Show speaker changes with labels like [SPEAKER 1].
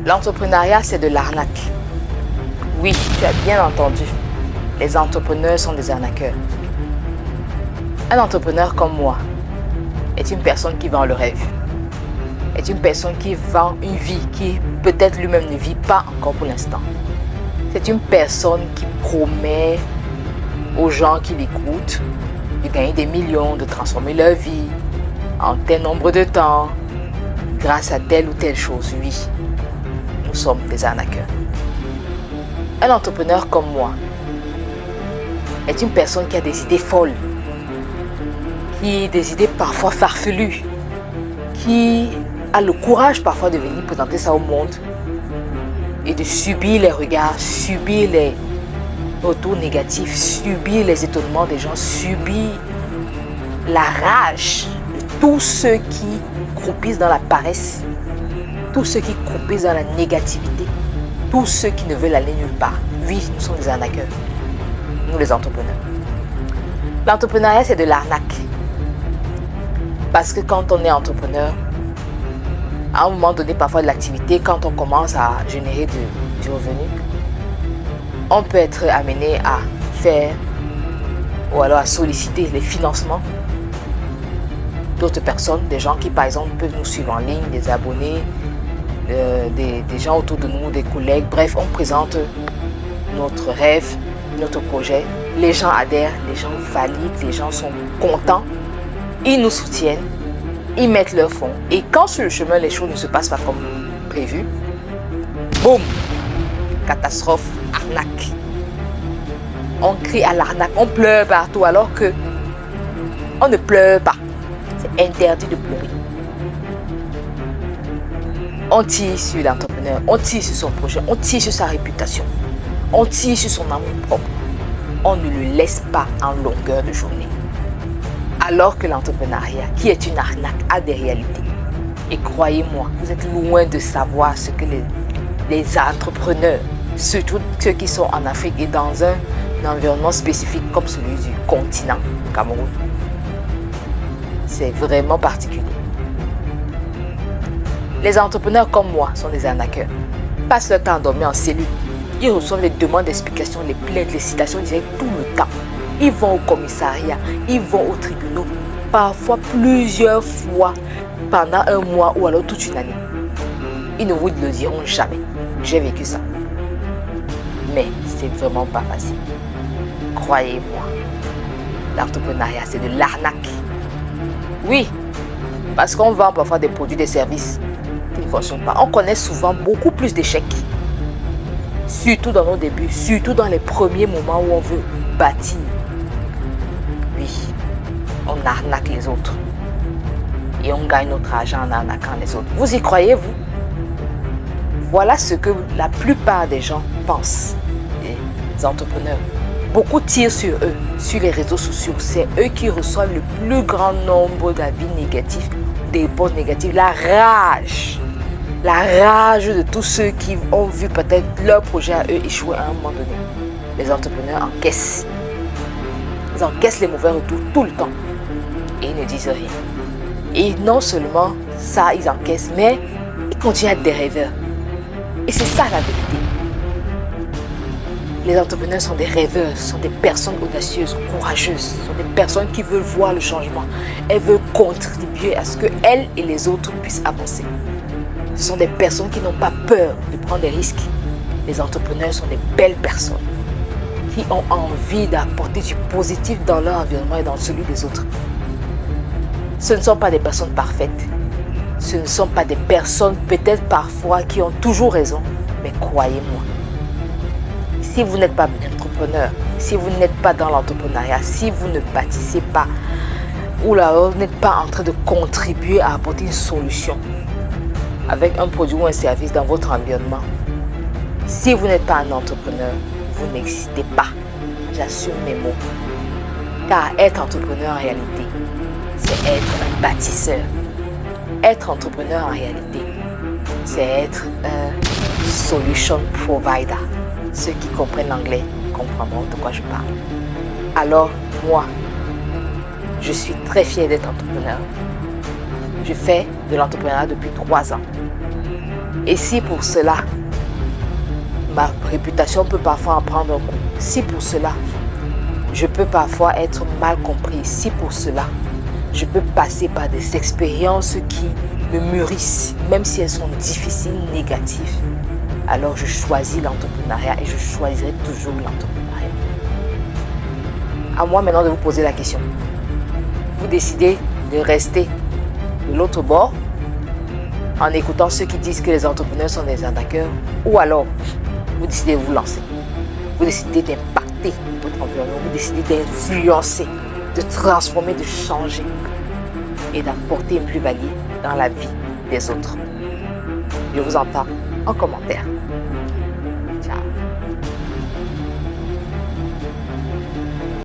[SPEAKER 1] L'entrepreneuriat, c'est de l'arnaque. Oui, tu as bien entendu. Les entrepreneurs sont des arnaqueurs. Un entrepreneur comme moi est une personne qui vend le rêve. Est une personne qui vend une vie qui peut-être lui-même ne vit pas encore pour l'instant. C'est une personne qui promet aux gens qui l'écoutent de gagner des millions, de transformer leur vie en tel nombre de temps grâce à telle ou telle chose. Oui, nous sommes des arnaqueurs. Un entrepreneur comme moi est une personne qui a des idées folles, qui a des idées parfois farfelues, qui a le courage parfois de venir présenter ça au monde et de subir les regards, subir les retours négatifs, subir les étonnements des gens, subir la rage de tous ceux qui croupissent dans la paresse, tous ceux qui croupissent dans la négativité, tous ceux qui ne veulent aller nulle part. Oui, nous sommes des arnaqueurs, nous les entrepreneurs. L'entrepreneuriat, c'est de l'arnaque. Parce que quand on est entrepreneur, à un moment donné, parfois de l'activité, quand on commence à générer du revenu, on peut être amené à faire ou alors à solliciter les financements d'autres personnes, des gens qui par exemple peuvent nous suivre en ligne, des abonnés, des gens autour de nous, des collègues. Bref, on présente notre rêve, notre projet. Les gens adhèrent, les gens valident, les gens sont contents. Ils nous soutiennent, ils mettent leur fonds. Et quand sur le chemin, les choses ne se passent pas comme prévu, boum, catastrophe, arnaque. On crie à l'arnaque, on pleure partout alors que on ne pleure pas. C'est interdit de pleurer. On tire sur l'entrepreneur, on tire sur son projet, on tire sur sa réputation, on tire sur son amour propre. On ne le laisse pas en longueur de journée. Alors que l'entrepreneuriat, qui est une arnaque, a des réalités. Et croyez-moi, vous êtes loin de savoir ce que les entrepreneurs, surtout ceux qui sont en Afrique et dans un environnement spécifique comme celui du continent Cameroun, c'est vraiment particulier. Les entrepreneurs comme moi sont des arnaqueurs. Passent leur temps endormis en cellule. Ils reçoivent les demandes d'explications, les plaintes, les citations directes tout le temps. Ils vont au commissariat, ils vont aux tribunaux, parfois plusieurs fois pendant un mois ou alors toute une année. Ils ne vous le diront jamais. J'ai vécu ça. Mais c'est vraiment pas facile. Croyez-moi, l'entrepreneuriat, c'est de l'arnaque. Oui, parce qu'on vend parfois des produits, des services qui ne fonctionnent pas. On connaît souvent beaucoup plus d'échecs. Surtout dans nos débuts, surtout dans les premiers moments où on veut bâtir. Oui, on arnaque les autres. Et on gagne notre argent en arnaquant les autres. Vous y croyez, vous? Voilà ce que la plupart des gens pensent, des entrepreneurs. Beaucoup tirent sur eux, sur les réseaux sociaux. C'est eux qui reçoivent le plus grand nombre d'avis négatifs, des posts négatifs. La rage de tous ceux qui ont vu peut-être leur projet à eux échouer à un moment donné. Les entrepreneurs encaissent. Ils encaissent les mauvais retours tout le temps. Et ils ne disent rien. Et non seulement ça, ils encaissent, mais ils continuent à être des rêveurs. Et c'est ça la vérité. Les entrepreneurs sont des rêveurs, sont des personnes audacieuses, courageuses, sont des personnes qui veulent voir le changement. Elles veulent contribuer à ce que elles et les autres puissent avancer. Ce sont des personnes qui n'ont pas peur de prendre des risques. Les entrepreneurs sont des belles personnes qui ont envie d'apporter du positif dans leur environnement et dans celui des autres. Ce ne sont pas des personnes parfaites. Ce ne sont pas des personnes peut-être parfois qui ont toujours raison. Mais croyez-moi, si vous n'êtes pas entrepreneur, si vous n'êtes pas dans l'entrepreneuriat, si vous ne bâtissez pas ou là, vous n'êtes pas en train de contribuer à apporter une solution avec un produit ou un service dans votre environnement, si vous n'êtes pas un entrepreneur, vous n'existez pas. J'assume mes mots. Car être entrepreneur en réalité, c'est être un bâtisseur. Être entrepreneur en réalité, c'est être un solution provider. Ceux qui comprennent l'anglais comprendront de quoi je parle. Alors, moi, je suis très fière d'être entrepreneur. Je fais de l'entrepreneuriat depuis 3 ans. Et si pour cela, ma réputation peut parfois en prendre un coup, si pour cela, je peux parfois être mal compris, si pour cela, je peux passer par des expériences qui me mûrissent, même si elles sont difficiles, négatives, alors je choisis l'entrepreneuriat et je choisirai toujours l'entrepreneuriat. À moi maintenant de vous poser la question. Vous décidez de rester de l'autre bord en écoutant ceux qui disent que les entrepreneurs sont des arnaqueurs, ou alors vous décidez de vous lancer. Vous décidez d'impacter votre environnement, vous décidez d'influencer, de transformer, de changer et d'apporter une plus-value dans la vie des autres. Je vous en parle en commentaire.